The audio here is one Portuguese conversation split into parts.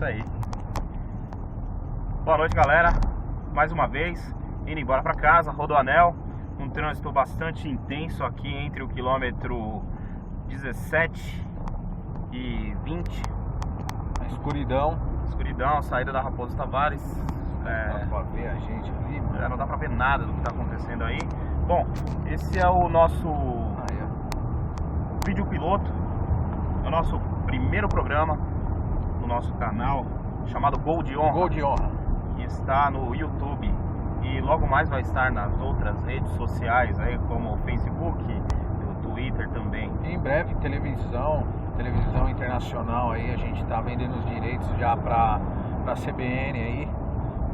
isso aí. Boa noite, galera. Mais uma vez, indo embora para casa, Rodoanel. Um trânsito bastante intenso aqui entre o quilômetro 17 e 20. A escuridão, Saída da Raposo Tavares. dá pra ver a gente ali, mano. Não dá pra ver nada do que tá acontecendo aí. Bom, esse é o nosso vídeo piloto. É o nosso primeiro programa no nosso canal, chamado Gol de Honra. Gol de honra. Que está no YouTube e logo mais vai estar nas outras redes sociais aí, como o Facebook, o Twitter também. Em breve televisão internacional aí, a gente tá vendendo os direitos já pra CBN aí.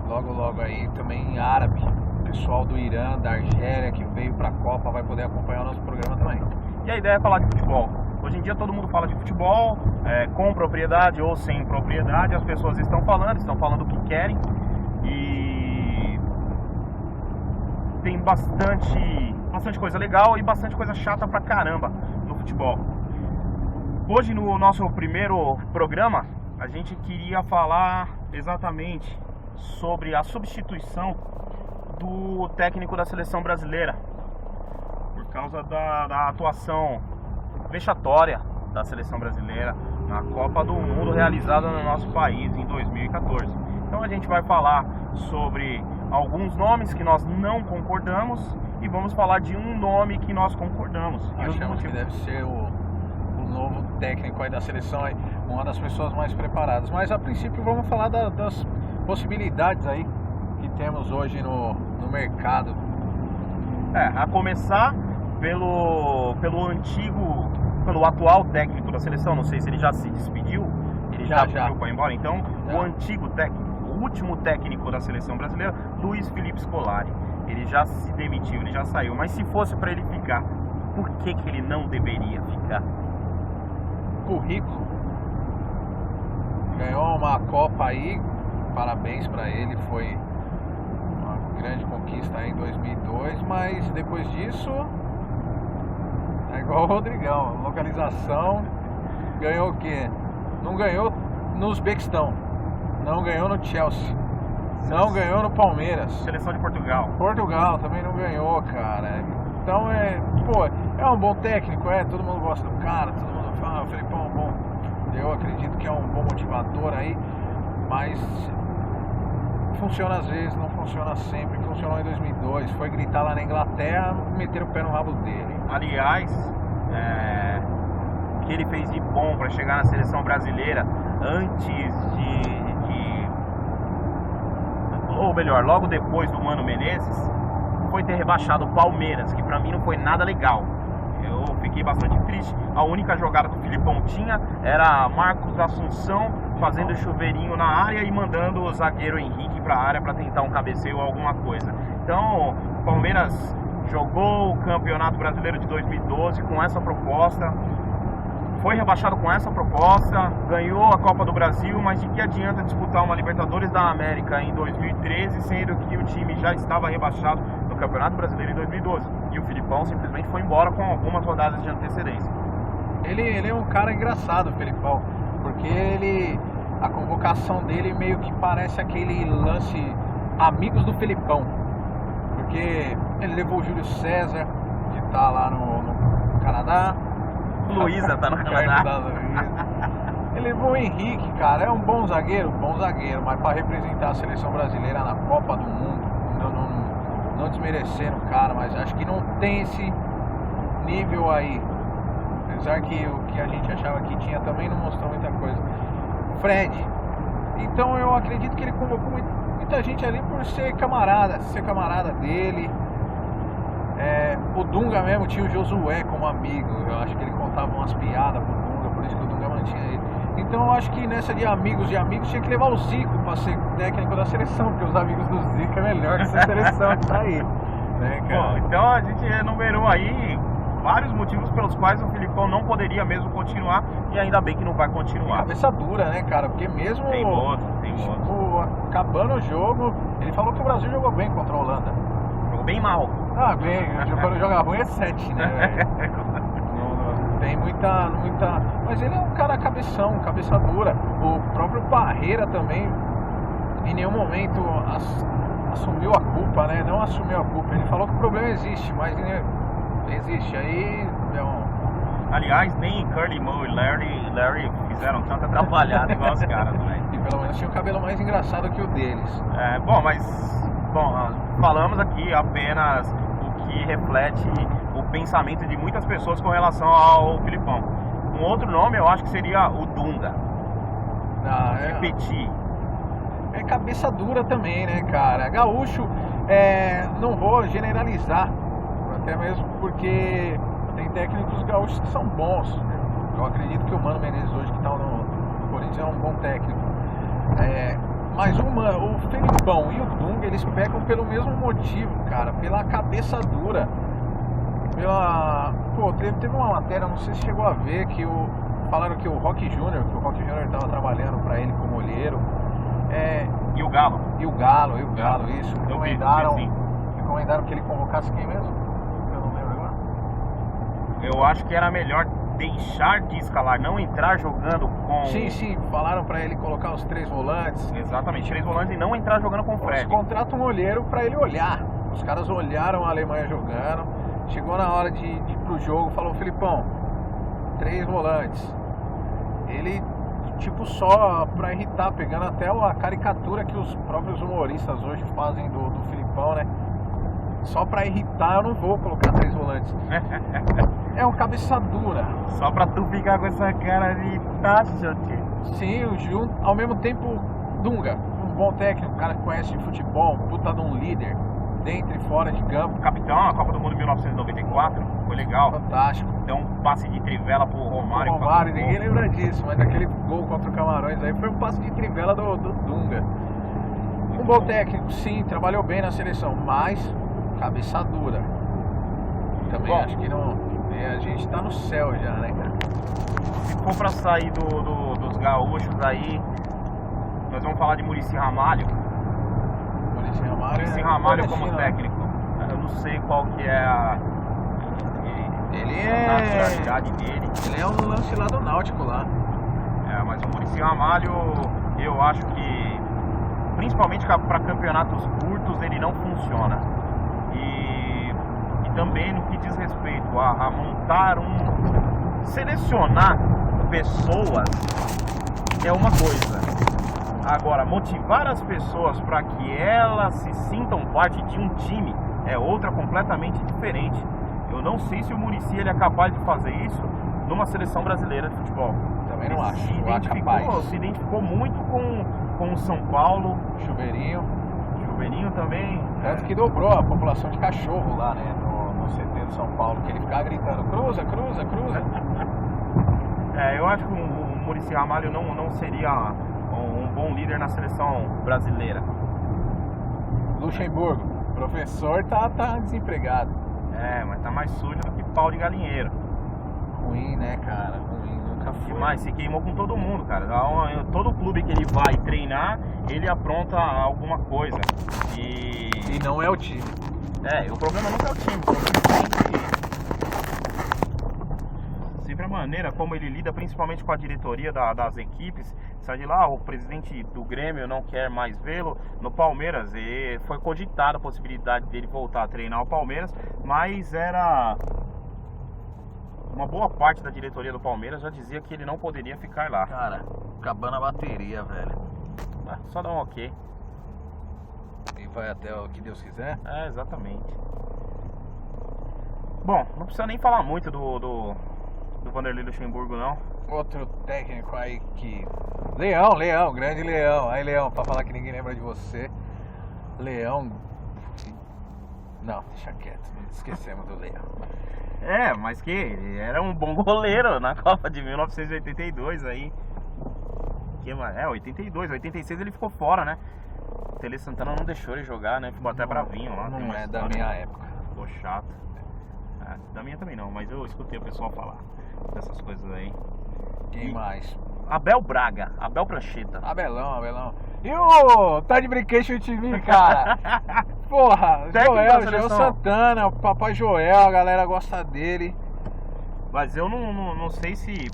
Logo aí também em árabe. O pessoal do Irã, da Argélia que veio pra Copa vai poder acompanhar o nosso programa também. E a ideia é falar de futebol. Hoje em dia todo mundo fala de futebol, com propriedade ou sem propriedade. As pessoas estão falando o que querem. E tem bastante coisa legal e bastante coisa chata pra caramba no futebol. Hoje, no nosso primeiro programa, a gente queria falar exatamente sobre a substituição do técnico da seleção brasileira por causa da atuação vexatória da seleção brasileira na Copa do Mundo realizada no nosso país em 2014. Então a gente vai falar sobre alguns nomes que nós não concordamos e vamos falar de um nome que nós concordamos. Achamos que deve ser o novo técnico aí da seleção, aí, uma das pessoas mais preparadas. Mas a princípio vamos falar das possibilidades aí que temos hoje no mercado. A começar pelo atual técnico da seleção. Não sei se ele já se despediu, ele já foi embora. Então, o antigo técnico, o último técnico da seleção brasileira, Luiz Felipe Scolari, ele já se demitiu, ele já saiu. Mas se fosse para ele ficar, por que ele não deveria ficar? Currículo. Ganhou uma Copa aí, parabéns para ele, foi uma grande conquista aí em 2002, mas depois disso é igual o Rodrigão, localização. Ganhou o quê? Não ganhou no Uzbequistão, não ganhou no Chelsea, não ganhou no Palmeiras. Seleção de Portugal também não ganhou, cara. Então é um bom técnico, todo mundo gosta do cara, todo mundo fala, o Felipão é um bom. Eu acredito que é um bom motivador aí, mas funciona às vezes, não funciona sempre. Funcionou em 2002, foi gritar lá na Inglaterra, meter o pé no rabo dele. Aliás, o que ele fez de bom para chegar na seleção brasileira antes ou melhor, logo depois do Mano Menezes, foi ter rebaixado o Palmeiras, que pra mim não foi nada legal. Eu fiquei bastante triste. A única jogada que o Filipão tinha era Marcos Assunção fazendo chuveirinho na área e mandando o zagueiro Henrique pra área para tentar um cabeceio ou alguma coisa. Então, o Palmeiras jogou o Campeonato Brasileiro de 2012 com essa proposta, foi rebaixado com essa proposta, ganhou a Copa do Brasil, mas de que adianta disputar uma Libertadores da América em 2013, sendo que o time já estava rebaixado no Campeonato Brasileiro em 2012. E o Filipão simplesmente foi embora com algumas rodadas de antecedência. Ele é um cara engraçado, o Felipão, porque a convocação dele meio que parece aquele lance Amigos do Felipão, porque ele levou o Júlio César, que está lá no Canadá. Luísa tá no Canadá. Ele levou o Henrique, cara, é um bom zagueiro, mas para representar a seleção brasileira na Copa do Mundo, não desmerecendo o cara, mas acho que não tem esse nível aí. Apesar que o que a gente achava que tinha também não mostrou muita coisa. Fred. Então eu acredito que ele convocou muita gente ali por ser camarada dele. O Dunga mesmo tinha o Josué como amigo. Eu acho que ele contava umas piadas pro Dunga, por isso que o Dunga mantinha ele. Então eu acho que nessa de amigos tinha que levar o Zico para ser técnico da seleção, porque os amigos do Zico é melhor que essa seleção que tá aí, né, cara? Bom, então a gente enumerou aí vários motivos pelos quais o Filipão não poderia mesmo continuar, e ainda bem que não vai continuar. Cabeça dura, né, cara? Porque mesmo tem outro. Acabando o jogo, ele falou que o Brasil jogou bem contra a Holanda. Jogou bem mal. Bem, quando joga ruim é 7, né? Tem muita. Mas ele é um cara cabeção, cabeça dura. O próprio Parreira também, em nenhum momento assumiu a culpa, né? Não assumiu a culpa. Ele falou que o problema existe, mas existe. Aí é um... Aliás, nem Curly Moe e Larry fizeram tanta atrapalhada igual os caras, velho. E pelo menos tinha o cabelo mais engraçado que o deles. Falamos aqui apenas o que reflete o pensamento de muitas pessoas com relação ao Filipão. Um outro nome eu acho que seria o Dunga. Repetir. É cabeça dura também, né, cara? Gaúcho, não vou generalizar, até mesmo porque tem técnicos gaúchos que são bons. Eu acredito que o Mano Menezes hoje, que está no Corinthians, é um bom técnico. Mas o Felipão e o Dunga, eles pecam pelo mesmo motivo, cara, pela cabeça dura. Teve uma matéria, não sei se chegou a ver, que falaram que o Roque Júnior estava trabalhando para ele como olheiro. E o Galo, isso. Recomendaram que ele convocasse quem mesmo? Eu não lembro agora. Eu acho que era melhor deixar de escalar, não entrar jogando com... Sim, falaram pra ele colocar os 3 volantes. Exatamente, 3 volantes e não entrar jogando com o Fred. Eles contratam um olheiro pra ele olhar. Os caras olharam a Alemanha jogando, chegou na hora de ir pro jogo, falou: Filipão, 3 volantes. Ele, só pra irritar, pegando até a caricatura que os próprios humoristas hoje fazem do Filipão, né? Só pra irritar, eu não vou colocar 3 volantes. É um cabeça dura. Só pra tu ficar com essa cara de taxa, tio. Sim, ao mesmo tempo, Dunga, um bom técnico, um cara que conhece de futebol, um puta de um líder, dentro e fora de campo. Capitão, a Copa do Mundo de 1994, foi legal. Fantástico. Deu um passe de trivela pro Romário. Ninguém lembra disso, mas aquele gol contra o Camarões aí foi um passe de trivela do Dunga. Um bom técnico, sim, trabalhou bem na seleção, mas cabeça dura. Também acho que não. A gente tá no céu já, né, cara? Se for pra sair dos gaúchos aí, nós vamos falar de Muricy Ramalho. Muricy Ramalho como técnico. Eu não sei qual que é a nacionalidade dele. Ele é um lance lá do Náutico lá. Mas o Muricy Ramalho, eu acho que principalmente para campeonatos curtos ele não funciona. E também no que diz respeito a montar selecionar pessoas é uma coisa. Agora, motivar as pessoas para que elas se sintam parte de um time é outra completamente diferente. Eu não sei se o Muricy ele é capaz de fazer isso numa seleção brasileira de futebol. Também não acho. Se identificou muito com o São Paulo. Chuveirinho também. Tanto que dobrou a população de cachorro lá, né? No CT do São Paulo, que ele ficava gritando: cruza. Eu acho que o Muricy Ramalho não seria um bom líder na seleção brasileira. Luxemburgo, professor, tá desempregado. Mas tá mais sujo do que pau de galinheiro. Ruim, né, cara? Ruim, nunca foi. Demais, se queimou com todo mundo, cara. Todo clube que ele vai treinar, ele apronta alguma coisa. E não é o time. O problema nunca é o time, o problema é sempre a maneira como ele lida, principalmente com a diretoria das equipes. Sai de lá, o presidente do Grêmio não quer mais vê-lo no Palmeiras, e foi cogitada a possibilidade dele voltar a treinar o Palmeiras, mas uma boa parte da diretoria do Palmeiras já dizia que ele não poderia ficar lá. Cara, acabando a bateria, velho. Só dá um ok. E vai até o que Deus quiser? Exatamente. Bom, não precisa nem falar muito do Vanderlei Luxemburgo, não. Outro técnico aí que... Leão, grande Leão. Aí, Leão, pra falar que ninguém lembra de você. Leão... Não, deixa quieto, esquecemos do Leão. Mas que ele era um bom goleiro na Copa de 1982 aí. 82, 86 ele ficou fora, né? O Tele Santana não deixou ele jogar, né? Ficou até bravinho lá. Não é da minha época. Ficou chato. Da minha também não, mas eu escutei o pessoal falar dessas coisas aí. Quem mais? Abel Braga, Abel Prancheta. Abelão. E o tá de brinquedo em time, cara? Porra, Joel Santana, o Papai Joel, a galera gosta dele. Mas eu não sei se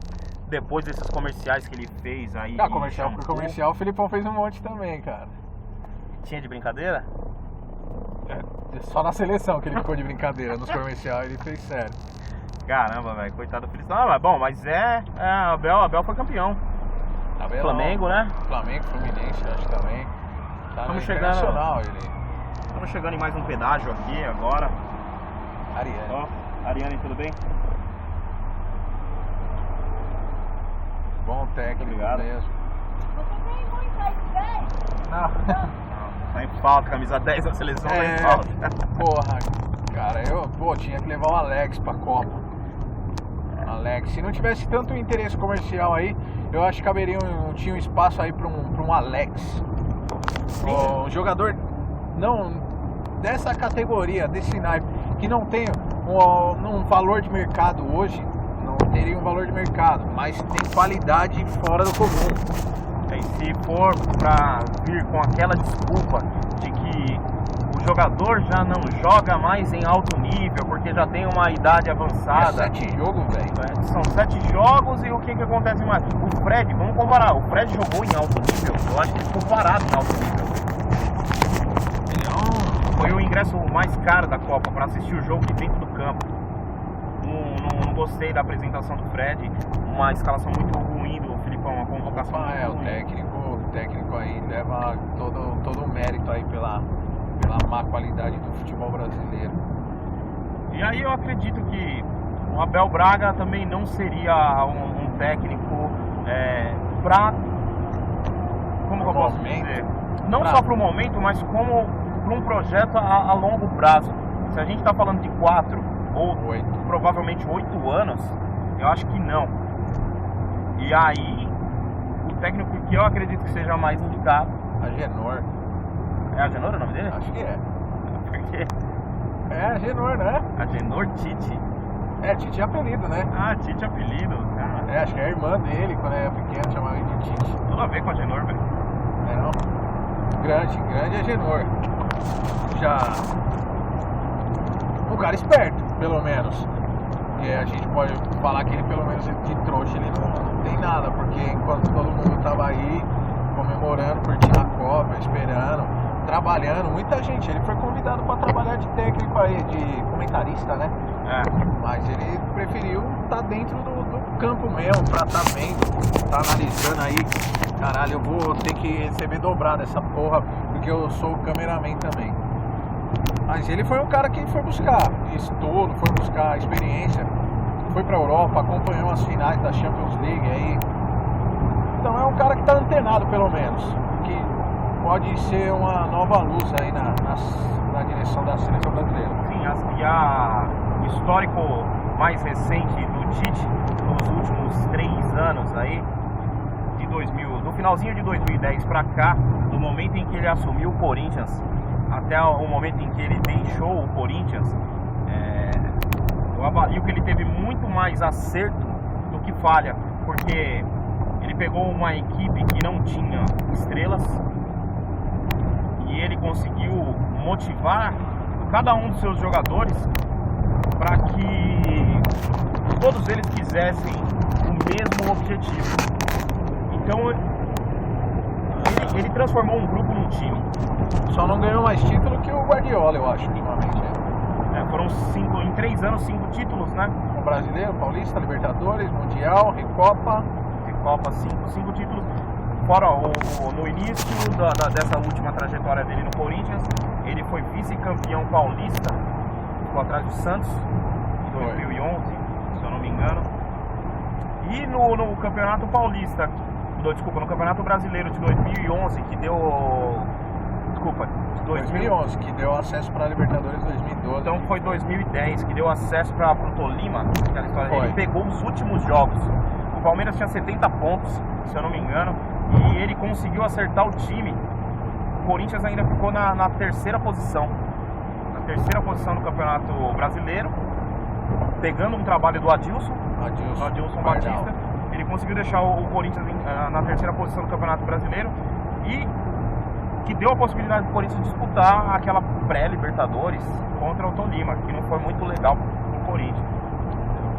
depois desses comerciais que ele fez aí. Comercial por comercial, o Filipão fez um monte também, cara. Tinha de brincadeira? Só na seleção que ele ficou de brincadeira, nos comerciais ele fez sério. Caramba, velho, coitado do Feliciano. Bom, mas Abel foi campeão. Abel, Flamengo, né? Flamengo, Fluminense, acho que também. Estamos chegando em mais um pedágio aqui agora. Ariane. Ó, Ariane, tudo bem? Bom técnico, obrigado mesmo. Você tem muito aí, velho? Não. Tá em falta, camisa 10 da seleção tá em falta. Porra, cara, tinha que levar o Alex pra Copa. Alex, se não tivesse tanto interesse comercial aí, eu acho que tinha um espaço aí pra um Alex. Um jogador não dessa categoria, desse naipe, que não tem um valor de mercado hoje, não teria um valor de mercado, mas tem qualidade fora do comum. E se for pra vir com aquela desculpa de que o jogador já não joga mais em alto nível porque já tem uma idade avançada. 7 jogos, velho. São 7 jogos e o que acontece mais? O Fred, vamos comparar, o Fred jogou em alto nível, eu acho que ele ficou parado em alto nível. Foi o ingresso mais caro da Copa pra assistir o jogo de dentro do campo. Não gostei da apresentação do Fred, uma escalação muito ruim do Filipão, uma convocação muito ruim. O técnico aí leva todo o mérito aí pela má qualidade do futebol brasileiro. E aí eu acredito que o Abel Braga também não seria um técnico pra... Como que eu posso dizer? Não só para o momento, mas como para um projeto a longo prazo. Se a gente está falando de 4 ou provavelmente 8 anos, eu acho que não. E aí, o técnico que eu acredito que seja mais indicado... Agenor. É Agenor o nome dele? Acho que é. Por quê? É Agenor, né? Agenor Tite. Tite é apelido, né? Tite é apelido, cara. Acho que é a irmã dele, quando era pequena, chamava ele de Tite. Tudo a ver com Agenor, velho. Não? Grande Agenor. Um cara esperto, pelo menos. E a gente pode falar que ele, pelo menos de trouxa, ele não tem nada, porque enquanto todo mundo tava aí comemorando, curtindo a Copa, esperando, trabalhando, muita gente, ele foi convidado para trabalhar de técnico aí, de comentarista, né? Mas ele preferiu estar dentro do campo mesmo, pra estar vendo, tá analisando aí. Caralho, eu vou ter que receber dobrado essa porra, porque eu sou o cameraman também. Mas ele foi um cara que foi buscar estudo, foi buscar experiência, foi pra Europa, acompanhou as finais da Champions League aí. Então é um cara que tá antenado, pelo menos, que pode ser uma nova luz aí na direção da seleção brasileira. Sim, o histórico mais recente do Tite nos últimos 3 anos aí, de 2000, do finalzinho de 2010 pra cá, do momento em que ele assumiu o Corinthians até o momento em que ele deixou o Corinthians, eu avalio que ele teve muito mais acerto do que falha, porque ele pegou uma equipe que não tinha estrelas e ele conseguiu motivar cada um dos seus jogadores para que todos eles quisessem o mesmo objetivo. Então ele transformou um grupo num time. Só não ganhou mais título que o Guardiola, eu acho, ultimamente. Foram 5, em 3 anos, 5 títulos, né? O Brasileiro, Paulista, Libertadores, Mundial, Recopa. Recopa, 5 títulos. Fora no início dessa última trajetória dele no Corinthians, ele foi vice-campeão paulista, ficou atrás do Santos, em 2011, se eu não me engano. E no Campeonato Paulista, no Campeonato Brasileiro de 2011, que deu... 2011, que deu acesso para a Libertadores 2012. Então foi 2010 que deu acesso para o Tolima, aquela história. Foi. Ele pegou os últimos jogos. O Palmeiras tinha 70 pontos, se eu não me engano, e ele conseguiu acertar o time. O Corinthians ainda ficou na 3ª posição. Na 3ª posição do Campeonato Brasileiro, pegando um trabalho do Adilson Batista. Ele conseguiu deixar o Corinthians na 3ª posição do Campeonato Brasileiro e que deu a possibilidade do Corinthians disputar aquela pré-Libertadores contra o Tolima, que não foi muito legal pro Corinthians.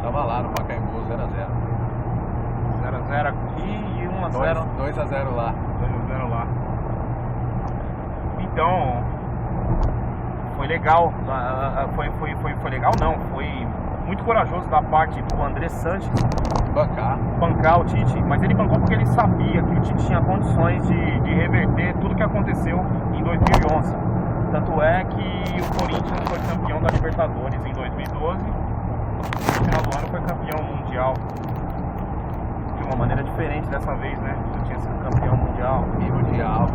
Tava lá no Pacaembu, 0x0. 0x0 aqui e 1x0. 2x0 lá. 2x0 lá. Então, foi legal. Foi legal não, foi muito corajoso da parte do André Sanches bancar o Tite, mas ele bancou porque ele sabia que o Tite tinha condições de reverter tudo que aconteceu em 2011. Tanto é que o Corinthians foi campeão da Libertadores em 2012 e no final do ano foi campeão mundial de uma maneira diferente dessa vez, né? Já tinha sido campeão mundial. E mundial.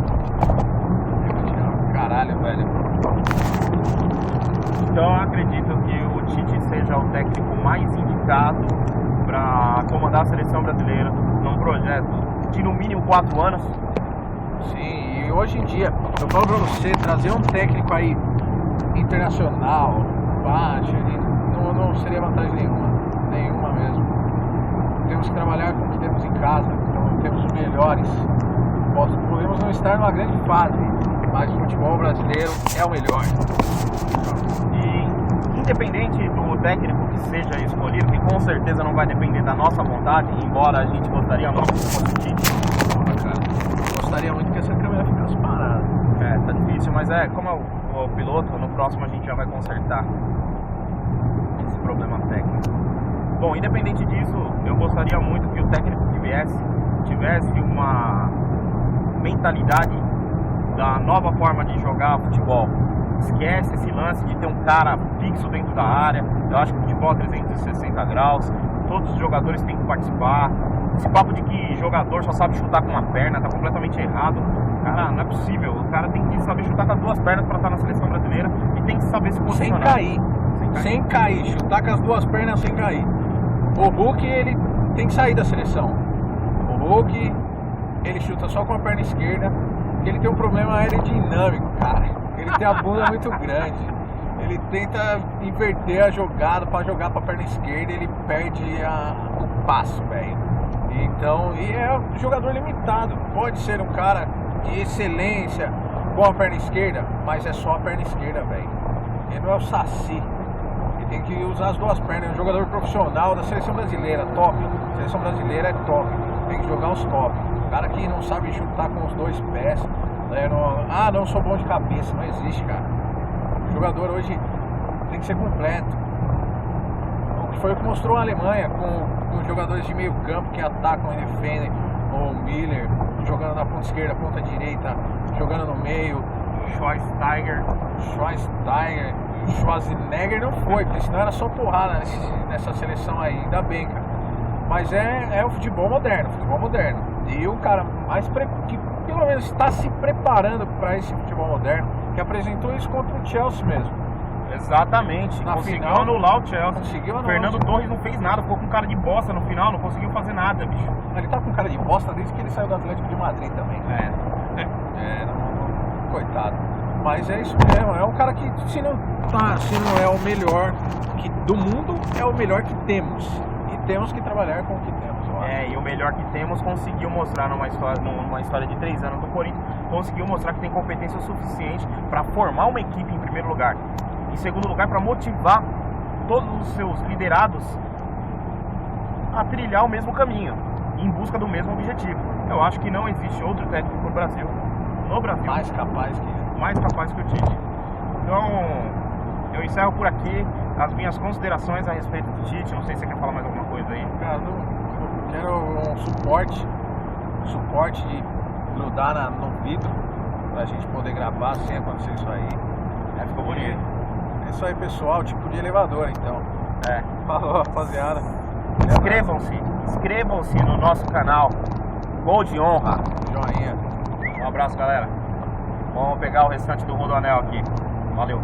Caralho, velho. Então eu acredito que o Tite seja o técnico mais indicado para comandar a seleção brasileira num projeto de no mínimo 4 anos. Sim, e hoje em dia, eu falo pra você, trazer um técnico aí internacional, baixo, não seria vantagem nenhuma mesmo. Temos que trabalhar com o que temos em casa, então temos os melhores. Podemos não estar numa grande fase, mas o futebol brasileiro é o melhor. E independente do técnico que seja escolhido, que com certeza não vai depender da nossa vontade, embora a gente gostaria muito que fosse o Tite. Gostaria muito que essa câmera ficasse parada. Tá difícil, mas como é o piloto, no próximo a gente já vai consertar esse problema técnico. Bom, independente disso, eu gostaria muito que o técnico que viesse tivesse uma mentalidade da nova forma de jogar futebol. Esquece esse lance de ter um cara fixo dentro da área. Eu acho que o futebol é 360 graus, todos os jogadores têm que participar. Esse papo de que jogador só sabe chutar com uma perna tá completamente errado. Cara, não é possível. O cara tem que saber chutar com as duas pernas para estar na seleção brasileira e tem que saber se posicionar. Sem cair. Chutar com as duas pernas sem cair. O Hulk, ele tem que sair da seleção. O Hulk, ele chuta só com a perna esquerda, porque ele tem um problema aerodinâmico, cara. Ele tem a bunda muito grande. Ele tenta inverter a jogada para jogar para a perna esquerda, ele perde o passo, velho. Então, e é um jogador limitado. Pode ser um cara de excelência com a perna esquerda, mas é só a perna esquerda, velho. Ele não é o Saci. Ele tem que usar as duas pernas. É um jogador profissional da seleção brasileira, top. A seleção brasileira é top. Tem que jogar os top. O cara que não sabe chutar com os dois pés, não sou bom de cabeça. Não existe, cara. O jogador hoje tem que ser completo. Foi o que mostrou a Alemanha com os jogadores de meio campo que atacam e defendem. O Miller jogando na ponta esquerda, ponta direita, jogando no meio. Schweinsteiger, Schwarzenegger não foi, porque senão era só porrada nessa seleção aí, ainda bem, cara. Mas é o futebol moderno. E o cara que pelo menos está se preparando para esse futebol moderno, que apresentou isso contra o Chelsea mesmo. Exatamente, conseguiu anular o Chelsea. Fernando Torres não fez nada, ficou com cara de bosta no final, não conseguiu fazer nada, bicho. Ele tá com cara de bosta desde que ele saiu do Atlético de Madrid também. Coitado. Mas é isso mesmo, é um cara que se não é o melhor do mundo, é o melhor que temos. E temos que trabalhar com o que temos. E o melhor que temos conseguiu mostrar numa história de 3 anos do Corinthians, conseguiu mostrar que tem competência suficiente para formar uma equipe em primeiro lugar. Em segundo lugar, para motivar todos os seus liderados a trilhar o mesmo caminho, em busca do mesmo objetivo. Eu acho que não existe outro técnico no Brasil mais capaz que o Tite. Então, eu encerro por aqui as minhas considerações a respeito do Tite. Não sei se você quer falar mais alguma coisa aí. Cara, eu quero um suporte de grudar no vidro pra gente poder gravar sem acontecer isso aí. Ficou bonito. É isso aí, pessoal, tipo de elevador, então. Falou, rapaziada. Inscrevam-se no nosso canal. Gol de honra. Joinha. Um abraço, galera. Vamos pegar o restante do Rodoanel aqui. Valeu.